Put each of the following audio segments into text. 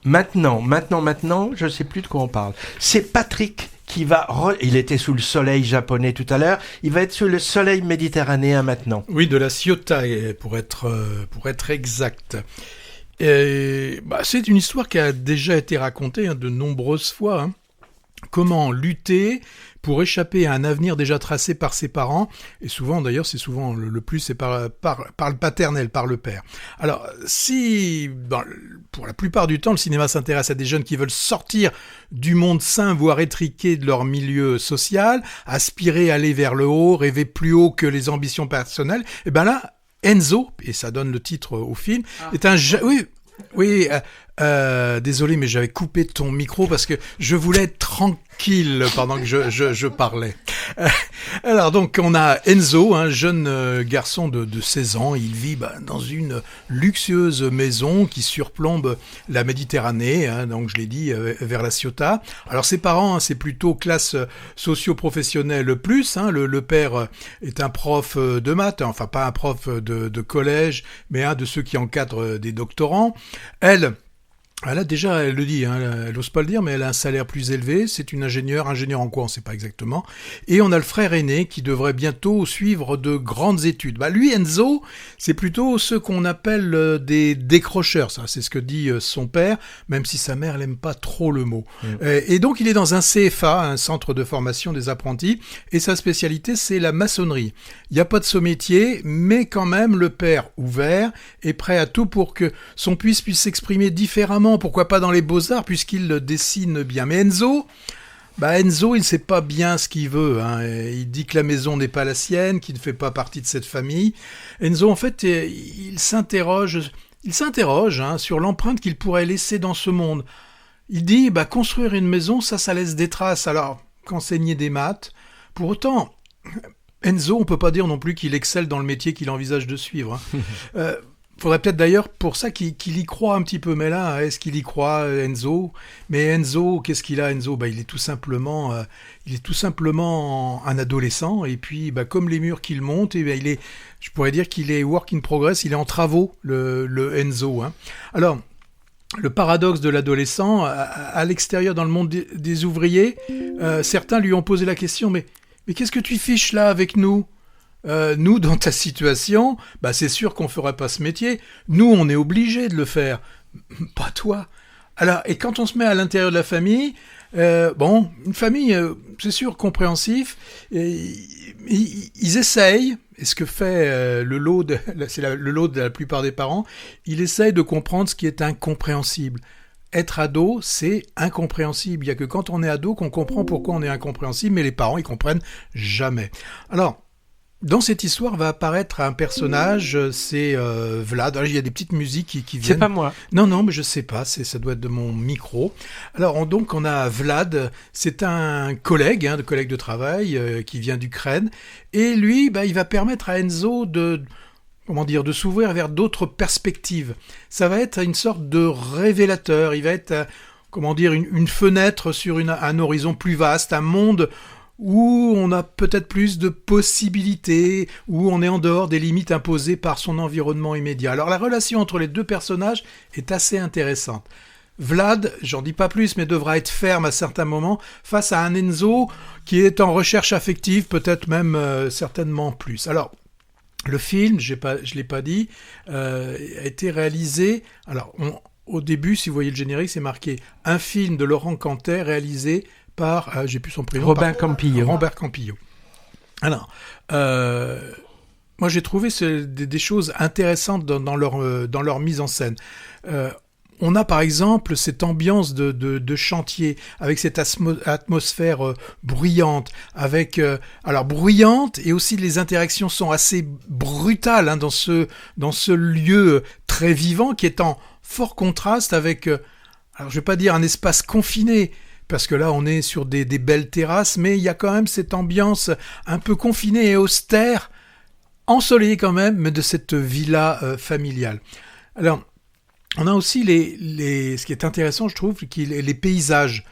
Maintenant, je ne sais plus de quoi on parle. C'est Patrick qui va... Il était sous le soleil japonais tout à l'heure, il va être sous le soleil méditerranéen maintenant. Oui, de la Ciotat, pour être exact. C'est une histoire qui a déjà été racontée de nombreuses fois. Comment lutter pour échapper à un avenir déjà tracé par ses parents, et souvent d'ailleurs c'est souvent le plus c'est par le paternel, par le père. Alors si pour la plupart du temps le cinéma s'intéresse à des jeunes qui veulent sortir du monde sain, voire étriqué de leur milieu social, aspirer à aller vers le haut, rêver plus haut que les ambitions personnelles, et ben là Enzo, et ça donne le titre au film, est un oui, désolé, mais j'avais coupé ton micro parce que je voulais être tranquille pendant que je parlais. Alors donc on a Enzo, un jeune garçon de 16 ans. Il vit dans une luxueuse maison qui surplombe la Méditerranée, donc je l'ai dit, vers la Ciotat. Alors ses parents, c'est plutôt classe socio-professionnelle plus. Le père est un prof de maths, enfin pas un prof de collège, mais un de ceux qui encadrent des doctorants. Elle a déjà, elle le dit, elle n'ose pas le dire, mais elle a un salaire plus élevé. C'est une ingénieure en quoi, on ne sait pas exactement. Et on a le frère aîné qui devrait bientôt suivre de grandes études. Lui, Enzo, c'est plutôt ceux qu'on appelle des décrocheurs. Ça, c'est ce que dit son père, même si sa mère n'aime pas trop le mot. Et donc, il est dans un CFA, un centre de formation des apprentis, et sa spécialité, c'est la maçonnerie. Il n'y a pas de saut-métier, mais quand même, le père ouvert est prêt à tout pour que son fils puisse s'exprimer différemment. Pourquoi pas dans les beaux-arts, puisqu'il dessine bien. Mais Enzo, il ne sait pas bien ce qu'il veut. Il dit que la maison n'est pas la sienne, qu'il ne fait pas partie de cette famille. Enzo, en fait, il s'interroge sur l'empreinte qu'il pourrait laisser dans ce monde. Il dit, construire une maison, ça laisse des traces. Alors, qu'enseigner des maths. Pour autant, Enzo, on peut pas dire non plus qu'il excelle dans le métier qu'il envisage de suivre. Faudrait peut-être d'ailleurs pour ça qu'il y croit un petit peu. Mais là, est-ce qu'il y croit, Enzo ? Mais Enzo, qu'est-ce qu'il a, Enzo ? Il est tout simplement un adolescent. Et puis, comme les murs qu'il monte, je pourrais dire qu'il est work in progress. Il est en travaux, le Enzo. Alors, le paradoxe de l'adolescent, à l'extérieur, dans le monde des ouvriers, certains lui ont posé la question, mais qu'est-ce que tu fiches là avec nous ? Nous, dans ta situation, c'est sûr qu'on ferait pas ce métier. Nous, on est obligés de le faire. Pas toi. Alors, et quand on se met à l'intérieur de la famille, une famille, c'est sûr, compréhensif. Ils essayent, et ce que fait le lot de la plupart des parents, ils essayent de comprendre ce qui est incompréhensible. Être ado, c'est incompréhensible. Il n'y a que quand on est ado qu'on comprend pourquoi on est incompréhensible, mais les parents, ils comprennent jamais. Alors, dans cette histoire va apparaître un personnage, c'est Vlad. Alors, il y a des petites musiques qui viennent. C'est pas moi. Non, mais je sais pas, ça doit être de mon micro. Alors on a Vlad, c'est un collègue, collègue de travail qui vient d'Ukraine, et lui, il va permettre à Enzo de s'ouvrir vers d'autres perspectives. Ça va être une sorte de révélateur. Il va être, une fenêtre sur un horizon plus vaste, un monde où on a peut-être plus de possibilités, où on est en dehors des limites imposées par son environnement immédiat. Alors la relation entre les deux personnages est assez intéressante. Vlad, j'en dis pas plus, mais devra être ferme à certains moments face à un Enzo qui est en recherche affective, peut-être même certainement plus. Alors, le film, je l'ai pas dit, a été réalisé... Alors, au début, si vous voyez le générique, c'est marqué « Un film de Laurent Cantet réalisé par... j'ai plus son prénom. Robert Campillo. Robert Campillo. Alors, moi j'ai trouvé des choses intéressantes dans leur mise en scène. On a par exemple cette ambiance de chantier, avec cette atmosphère bruyante, bruyante, et aussi les interactions sont assez brutales dans ce lieu très vivant qui est en fort contraste avec, alors je vais pas dire un espace confiné, parce que là on est sur des belles terrasses, mais il y a quand même cette ambiance un peu confinée et austère, ensoleillée quand même, mais de cette villa familiale. Alors, on a aussi ce qui est intéressant, je trouve, les paysages.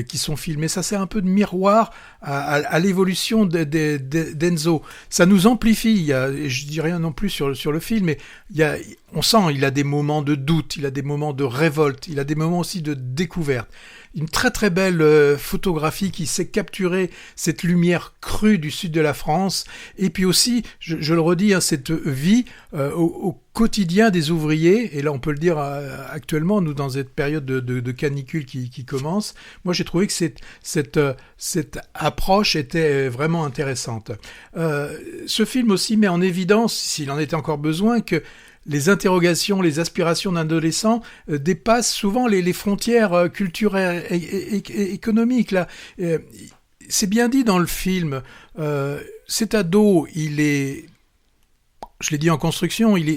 qui sont filmés. Ça sert un peu de miroir à l'évolution d'Enzo. Ça nous amplifie. Je dis rien non plus sur le film, mais on sent il a des moments de doute, il a des moments de révolte, il a des moments aussi de découverte. Une très très belle photographie qui sait capturer cette lumière crue du sud de la France, et puis aussi, je le redis, cette vie au quotidien des ouvriers, et là on peut le dire actuellement, nous dans cette période de canicule qui commence, moi j'ai trouvé que cette approche était vraiment intéressante. Ce film aussi met en évidence, s'il en était encore besoin, que les interrogations, les aspirations d'un adolescent dépassent souvent les frontières culturelles et économiques. Là. C'est bien dit dans le film. Cet ado, je l'ai dit en construction, il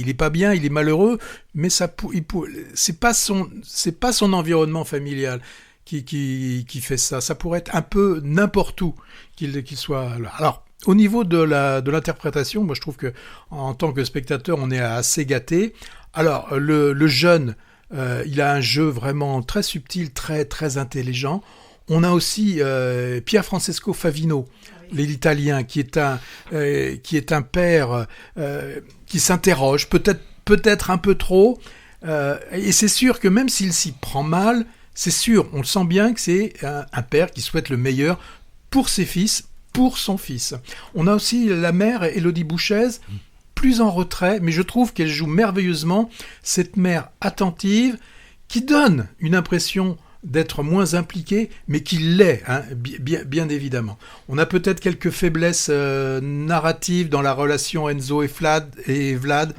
est pas bien, il est malheureux, mais c'est pas son environnement familial qui fait ça. Ça pourrait être un peu n'importe où qu'il soit là. Alors, au niveau de l'interprétation, moi je trouve que en tant que spectateur, on est assez gâté. Alors le jeune, il a un jeu vraiment très subtil, très très intelligent. On a aussi Pier Francesco Favino, l'italien, qui est un père qui s'interroge, peut-être un peu trop. Et c'est sûr que même s'il s'y prend mal, c'est sûr, on le sent bien que c'est un père qui souhaite le meilleur pour ses fils, pour son fils. On a aussi la mère, Élodie Bouchez, plus en retrait, mais je trouve qu'elle joue merveilleusement cette mère attentive qui donne une impression d'être moins impliquée, mais qui l'est, hein, bien évidemment. On a peut-être quelques faiblesses narratives dans la relation Enzo et Vlad,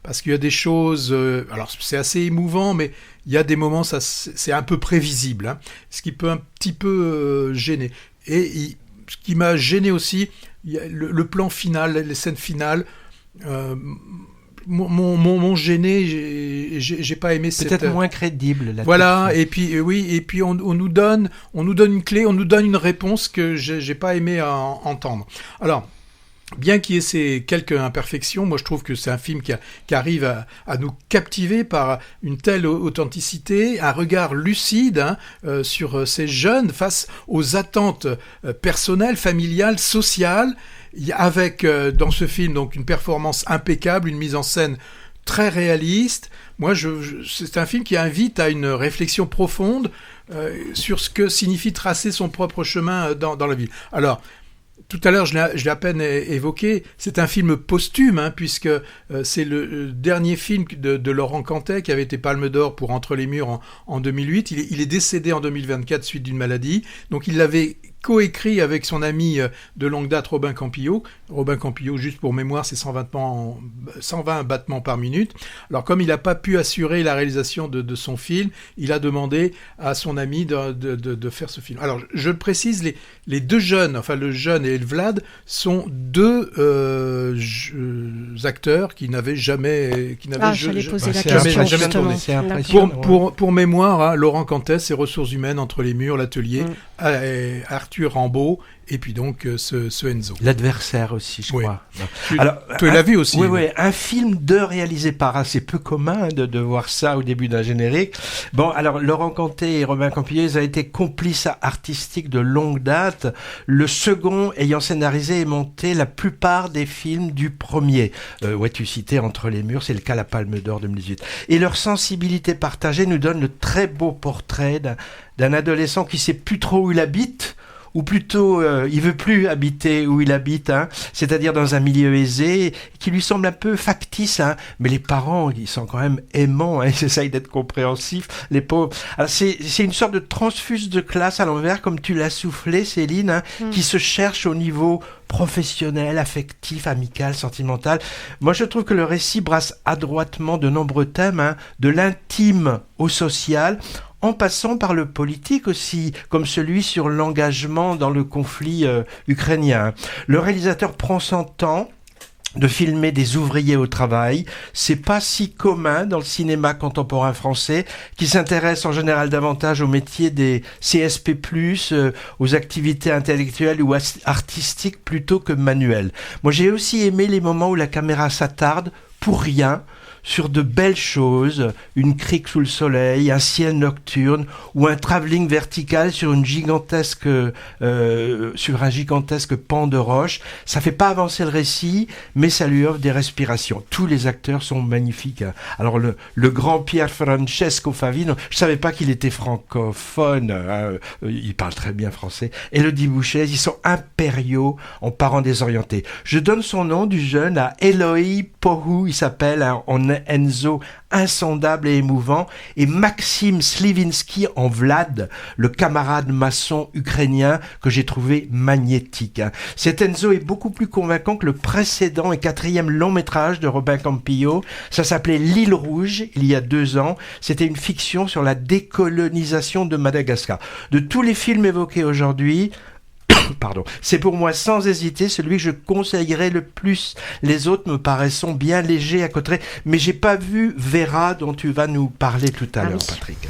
parce qu'il y a des choses... alors c'est assez émouvant, mais il y a des moments, c'est un peu prévisible, hein, ce qui peut un petit peu gêner. Et ce qui m'a gêné aussi, le plan final, les scènes finales, m'ont gêné. J'ai pas aimé peut-être moins crédible. Voilà. Et puis on nous donne une clé, on nous donne une réponse que j'ai pas aimé entendre. Alors, bien qu'il y ait ces quelques imperfections, moi je trouve que c'est un film qui arrive à nous captiver par une telle authenticité, un regard lucide sur ces jeunes face aux attentes personnelles, familiales, sociales, avec dans ce film donc une performance impeccable, une mise en scène très réaliste. Moi, c'est un film qui invite à une réflexion profonde sur ce que signifie tracer son propre chemin dans la vie. Alors, tout à l'heure, je l'ai à peine évoqué, c'est un film posthume, puisque c'est le dernier film de Laurent Cantet, qui avait été Palme d'Or pour Entre les murs en 2008. Il est décédé en 2024 suite d'une maladie. Donc il l'avait coécrit avec son ami de longue date, Robin Campillo. Robin Campillo, juste pour mémoire, c'est 120 battements par minute. Alors comme il n'a pas pu assurer la réalisation de son film, il a demandé à son ami de faire ce film. Alors je le précise, les deux jeunes, enfin le jeune et le Vlad, sont deux acteurs qui n'avaient jamais... j'allais poser la question, justement. Pour mémoire, Laurent Cantet, ses ressources humaines, Entre les murs, l'atelier, Arthur Rambaud, et puis donc ce Enzo. L'adversaire aussi, je crois. Alors, tu l'as vu aussi. Oui, un film réalisé par c'est peu commun de voir ça au début d'un générique. Bon, alors Laurent Cantet et Robin Campillo ont été complices artistiques de longue date, le second ayant scénarisé et monté la plupart des films du premier. Tu citais Entre les murs, c'est le cas La Palme d'Or 2018. Et leur sensibilité partagée nous donne le très beau portrait d'un adolescent qui sait plus trop où il habite, ou plutôt il veut plus habiter où il habite, c'est-à-dire dans un milieu aisé qui lui semble un peu factice, mais les parents, ils sont quand même aimants, ils essayent d'être compréhensifs, les pauvres. Alors c'est une sorte de transfuse de classe à l'envers, comme tu l'as soufflé, Céline, qui se cherche au niveau professionnel, affectif, amical, sentimental. Moi, je trouve que le récit brasse adroitement de nombreux thèmes, de l'intime au social, en passant par le politique aussi, comme celui sur l'engagement dans le conflit ukrainien. Le réalisateur prend son temps de filmer des ouvriers au travail. C'est pas si commun dans le cinéma contemporain français, qui s'intéresse en général davantage au métier des CSP+, aux activités intellectuelles ou artistiques plutôt que manuelles. Moi, j'ai aussi aimé les moments où la caméra s'attarde pour rien sur de belles choses, une crique sous le soleil, un ciel nocturne ou un travelling vertical sur un gigantesque pan de roche. Ça fait pas avancer le récit, mais ça lui offre des respirations. Tous les acteurs sont magnifiques. Alors le grand Pier Francesco Favino, je savais pas qu'il était francophone, il parle très bien français. Elodie Bouchez, ils sont impériaux en parents désorientés. Je donne son nom du jeune à Eloï Pohou, il s'appelle, en Enzo insondable et émouvant, et Maxime Slivinski en Vlad, le camarade maçon ukrainien que j'ai trouvé magnétique. Cet Enzo est beaucoup plus convaincant que le précédent et 4e long métrage de Robin Campillo. Ça s'appelait L'île rouge, il y a 2 ans. C'était une fiction sur la décolonisation de Madagascar. De tous les films évoqués aujourd'hui, c'est pour moi sans hésiter celui que je conseillerais le plus. Les autres me paraissent bien légers à côté, mais j'ai pas vu Vera dont tu vas nous parler tout à l'heure, Patrick.